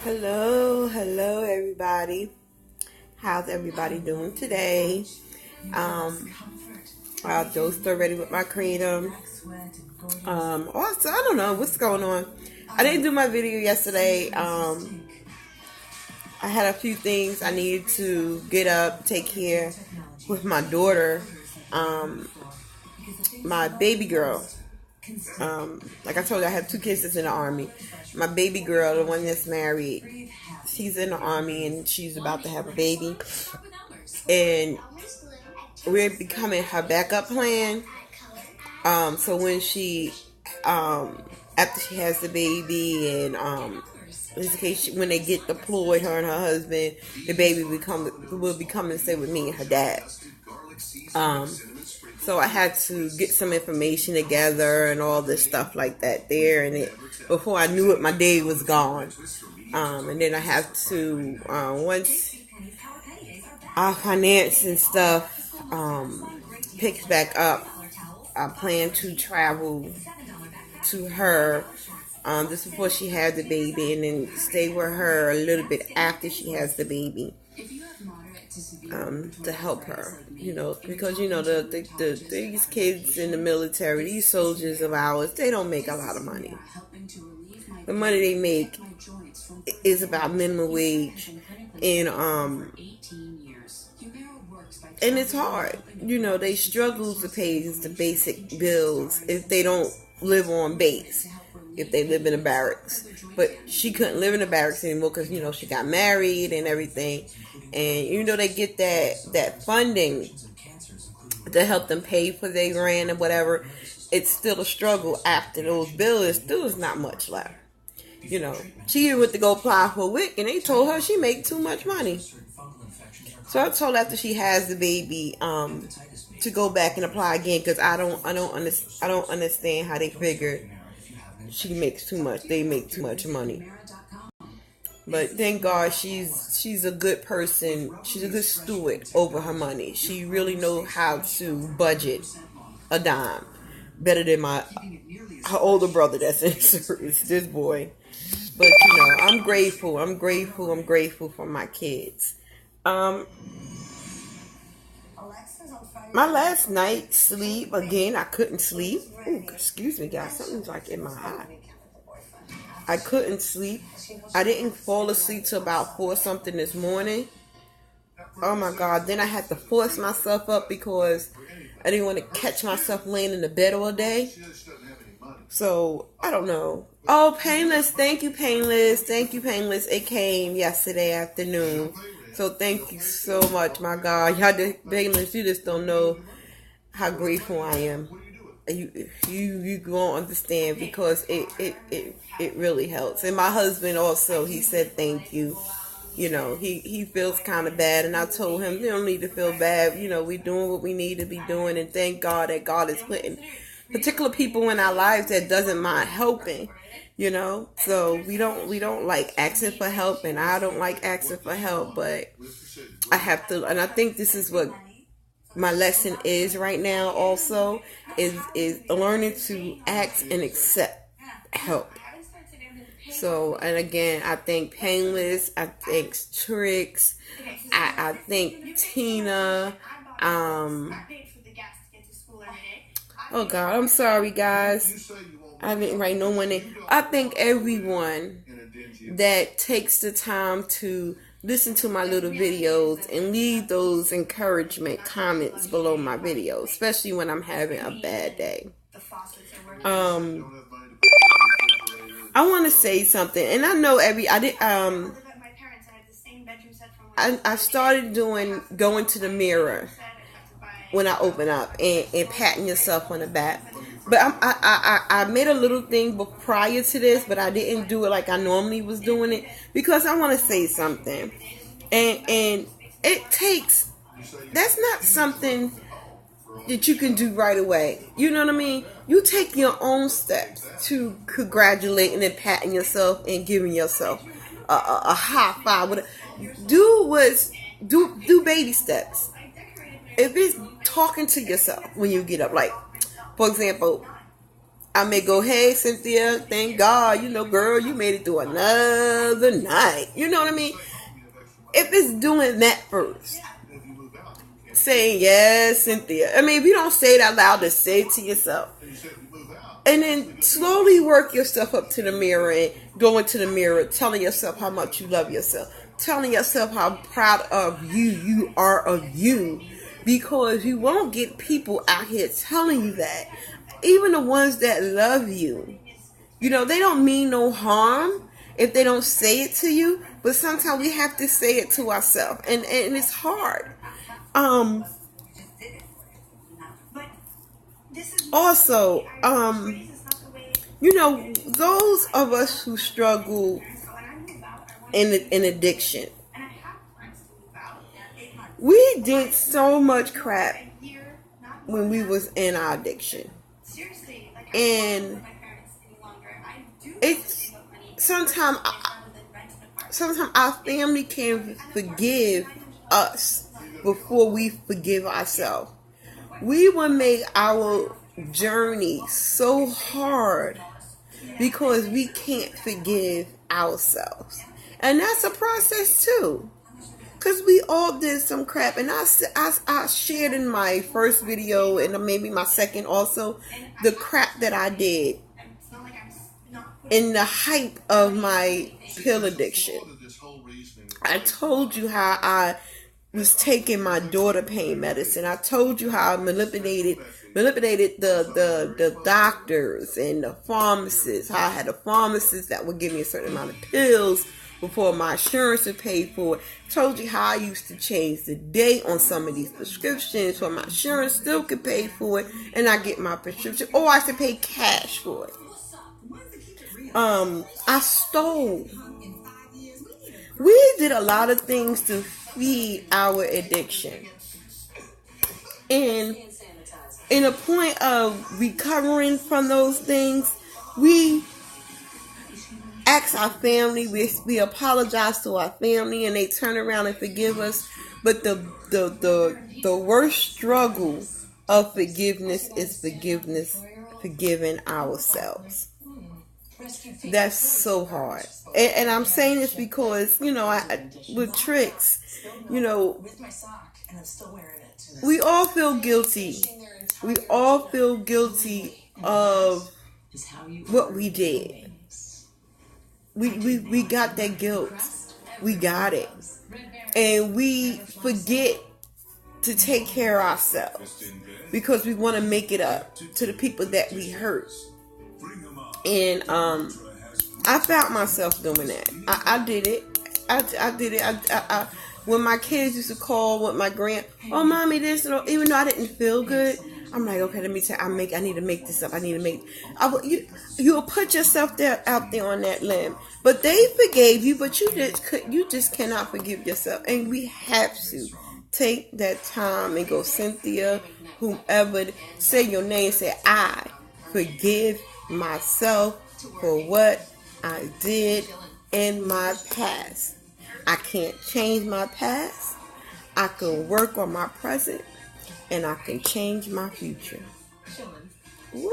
Hello everybody. How's everybody doing today? I dosed already with my kratom. Also, I don't know what's going on. I didn't do my video yesterday. I had a few things I needed to get up, take care with my daughter, my baby girl. Like I told you, I have two kids that's in the army. My baby girl, the one that's married, she's in the army and she's about to have a baby. And we're becoming her backup plan. So when she, after she has the baby and, when they get deployed, her and her husband, the baby will be coming to stay with me and her dad. So I had to get some information together and all this stuff like that there, and before I knew it, my day was gone. And then I have to once our finance and stuff picks back up, I plan to travel to her just before she had the baby, and then stay with her a little bit after she has the baby. To help her, because these kids in the military, these soldiers of ours, they don't make a lot of money. The money they make is about minimum wage, and it's hard. They struggle to pay the basic bills if they don't live on base, if they live in a barracks. But she couldn't live in a barracks anymore because she got married and everything. And they get that funding to help them pay for their rent and whatever, it's still a struggle after those bills. Still is not much left. She went to go apply for a WIC and they told her she make too much money. So I told her after she has the baby to go back and apply again, because I don't understand how they figure she makes too much. They make too much money. But thank God she's a good person. She's a good steward over her money. She really knows how to budget a dime better than her older brother that's in service, this boy. But I'm grateful. I'm grateful for my kids. My last night's sleep, again, I couldn't sleep. Ooh, excuse me, guys. Something's like in my eye. I couldn't sleep. I didn't fall asleep till about 4 something this morning. Oh my God. Then I had to force myself up because I didn't want to catch myself laying in the bed all day. So, I don't know. Oh, Painless. Thank you, Painless. It came yesterday afternoon. So, thank you so much, my God. Y'all, Painless, you just don't know how grateful I am. You won't understand, because it really helps. And my husband also, he said thank you. He feels kind of bad, and I told him, you don't need to feel bad. We're doing what we need to be doing, and thank God that God is putting particular people in our lives that doesn't mind helping. So we don't like asking for help, and I don't like asking for help, but I have to, and I think this is what my lesson is right now also, is learning to ask and accept help. So, and again, I thank Painless, I thank Trix, I thank Tina, oh God, I'm sorry guys, I didn't write no one in. I thank everyone that takes the time to listen to my little videos and leave those encouragement comments below my videos, especially when I'm having a bad day. I want to say something, and I know I started going to the mirror when I open up and patting yourself on the back. But I made a little thing prior to this, but I didn't do it like I normally was doing it, because I want to say something. And that's not something that you can do right away. You know what I mean? You take your own steps to congratulating and patting yourself and giving yourself a high five. Do baby steps. If it's talking to yourself when you get up, like, for example, I may go, hey, Cynthia, thank God, girl, you made it through another night. You know what I mean? If it's doing that first, saying, yes, Cynthia. I mean, if you don't say it out loud, just say it to yourself. And then slowly work yourself up to the mirror and go into the mirror, telling yourself how much you love yourself. Telling yourself how proud of you are of you. Because you won't get people out here telling you that. Even the ones that love you. They don't mean no harm if they don't say it to you. But sometimes we have to say it to ourselves. And it's hard. Also, those of us who struggle in addiction, we did so much crap when we was in our addiction. And it's sometimes our family can forgive us before we forgive ourselves. We will make our journey so hard because we can't forgive ourselves. And that's a process too. Because we all did some crap. And I shared in my first video and maybe my second also the crap that I did in the hype of my pill addiction. I told you how I was taking my daughter pain medicine. I told you how I manipulated the doctors and the pharmacists. How I had a pharmacist that would give me a certain amount of pills before my insurance would pay for it. Told you how I used to change the date on some of these prescriptions so my insurance still could pay for it and I get my prescription, or I should pay cash for it. I stole. We did a lot of things to feed our addiction. And in a point of recovering from those things, we ask our family, we apologize to our family, and they turn around and forgive us. But the worst struggle of forgiveness is forgiving ourselves. That's so hard. And I'm saying this because, with tricks, we all feel guilty. We all feel guilty of what we did. We got that guilt. We got it. And we forget to take care of ourselves because we want to make it up to the people that we hurt. And I found myself doing that. I did it. I did it. I when my kids used to call with my oh, mommy, this, even though I didn't feel good, I'm like, okay, let me tell you, I need to make this up. You'll put yourself out there on that limb. But they forgave you, but you just cannot forgive yourself. And we have to take that time and go, Cynthia, whomever, say your name, say, I forgive myself for what I did in my past. I can't change my past. I can work on my present, and I can change my future. Woo,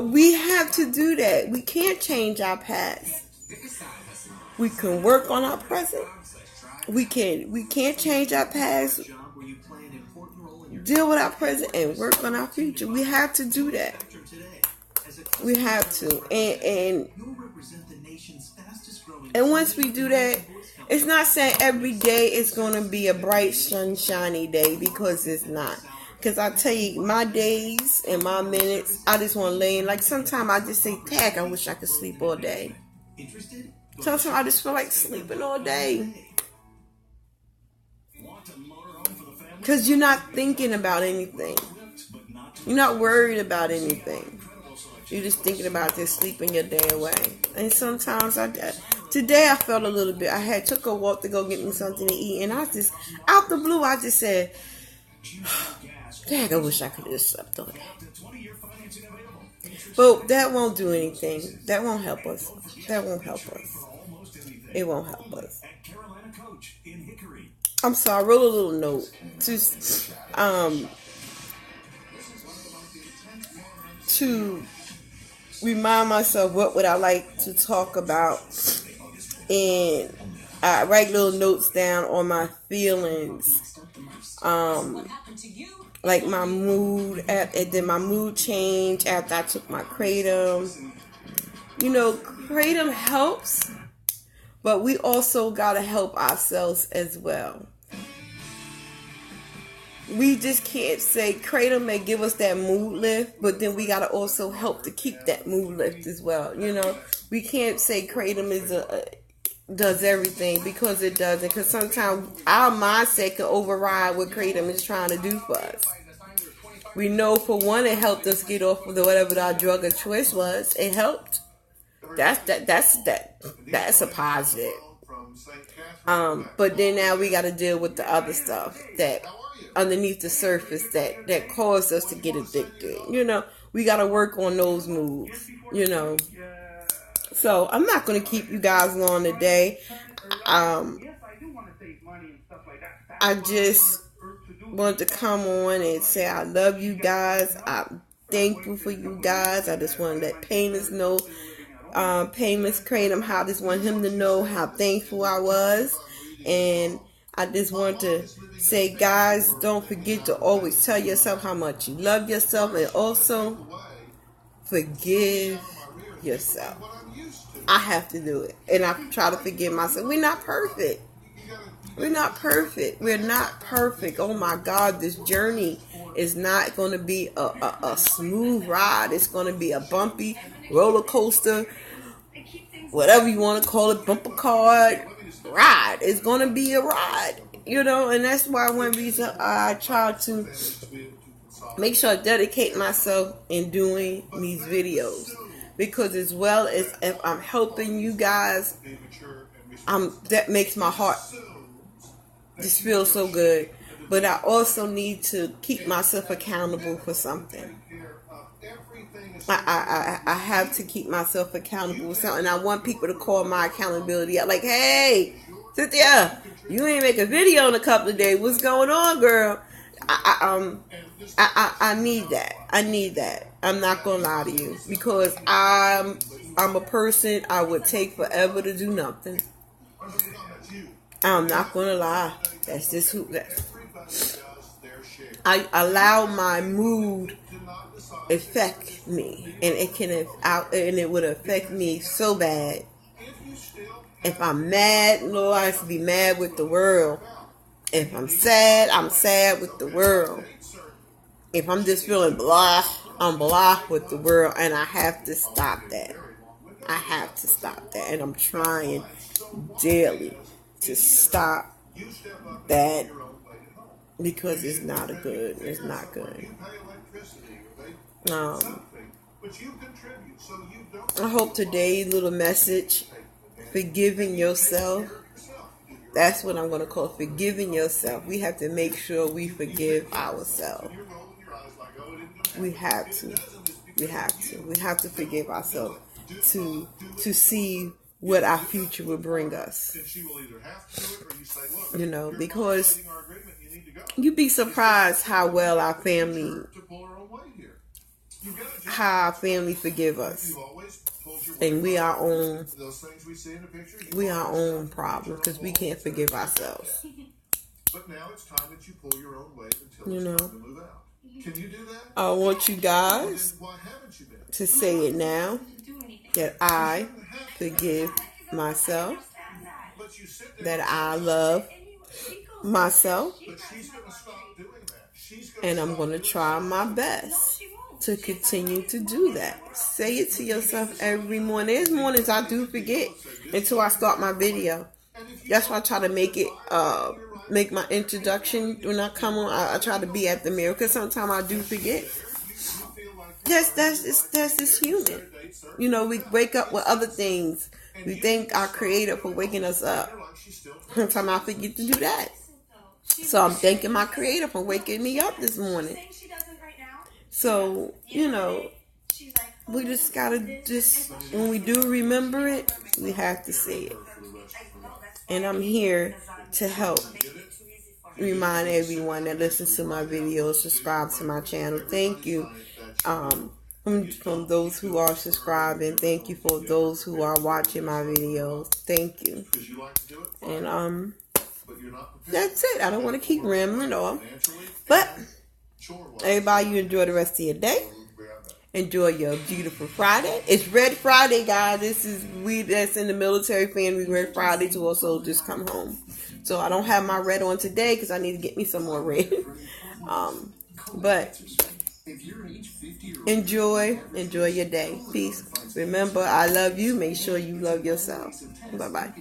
we have to do that. We can't change our past. We can work on our present. We can't change our past. Deal with our present and work on our future. We have to do that. We have to. And once we do that, it's not saying every day is going to be a bright, sunshiny day, because it's not. Because I tell you, my days and my minutes, I just want to lay in. Like sometimes I just say, I wish I could sleep all day. Sometimes I just feel like sleeping all day. Because you're not thinking about anything. You're not worried about anything. You're just thinking about just sleeping your day away. And sometimes today I felt a little bit. I took a walk to go get me something to eat. And I just, out the blue, I just said, I wish I could have just slept all day. But that won't do anything. That won't help us. That won't help us. It won't help us. I'm sorry, I wrote a little note. Just, to remind myself what would I like to talk about, and I write little notes down on my feelings, like my mood, and then my mood changed after I took my kratom. You know, kratom helps, but we also gotta help ourselves as well. We just can't say kratom may give us that mood lift, but then we gotta also help to keep that mood lift as well. You know, we can't say kratom does everything, because it doesn't. Because sometimes our mindset can override what kratom is trying to do for us. We know, for one, it helped us get off of whatever our drug of choice was. It helped. That's a positive. But then now we got to deal with the other stuff that underneath the surface that caused us to get addicted. You know, we got to work on those moves. You know, so I'm not going to keep you guys long today. I just wanted to come on and say I love you guys. I'm thankful for you guys. I just want to let Painless know, Painless Kratom, how I just want him to know how thankful I was. And I just want to say, guys, don't forget to always tell yourself how much you love yourself, and also forgive yourself. I have to do it, and I try to forgive myself. We're not perfect. We're not perfect. We're not perfect. Oh my God, this journey is not going to be a smooth ride. It's going to be a bumpy roller coaster, whatever you want to call it, bumper card ride. It's going to be a ride, you know, and that's why one reason I try to make sure I dedicate myself in doing these videos, because as well as if I'm helping you guys, that makes my heart just feel so good. But I also need to keep myself accountable for something. I have to keep myself accountable for something. I want people to call my accountability out. Like, hey, Cynthia, you ain't make a video in a couple of days. What's going on, girl? I need that. I need that. I'm not gonna lie to you, because I'm a person, I would take forever to do nothing. I'm not gonna lie. That's just who that. I allow my mood affect me, and it would affect me so bad. If I'm mad, Lord, I have to be mad with the world. If I'm sad with the world. If I'm just feeling blah, I'm blah with the world, and I have to stop that. I have to stop that, and I'm trying daily to stop that, because it's not good. It's not good. I hope today's little message, forgiving yourself, that's what I'm going to call forgiving yourself. We have to make sure we forgive ourselves. We have to. We have to forgive ourselves to see what our future will bring us. You know, because you'd be surprised how well our family forgive us. And we our own problem, because we can't forgive ourselves. You know, I want you guys to say it now, that I forgive myself, that I love myself, and I'm going to try my best to continue to do that. Say it to yourself every morning. There's mornings I do forget until I start my video. That's why I try to make my introduction when I come on. I try to be at the mirror, because sometimes I do forget. That's just human. You know, we wake up with other things. We thank our Creator for waking us up. Sometimes I forget to do that. So I'm thanking my Creator for waking me up this morning. So, you know, we just gotta when we do remember it, we have to say it. And I'm here to help remind everyone that listens to my videos, subscribe to my channel. Thank you from those who are subscribing. Thank you for those who are watching my videos. Thank you. And that's it. I don't want to keep rambling on. But everybody, you enjoy the rest of your day. Enjoy your beautiful Friday. It's Red Friday, guys. This is we that's in the military family. Red Friday to also just come home. So I don't have my red on today because I need to get me some more red. But enjoy your day. Peace. Remember, I love you. Make sure you love yourself. Bye bye.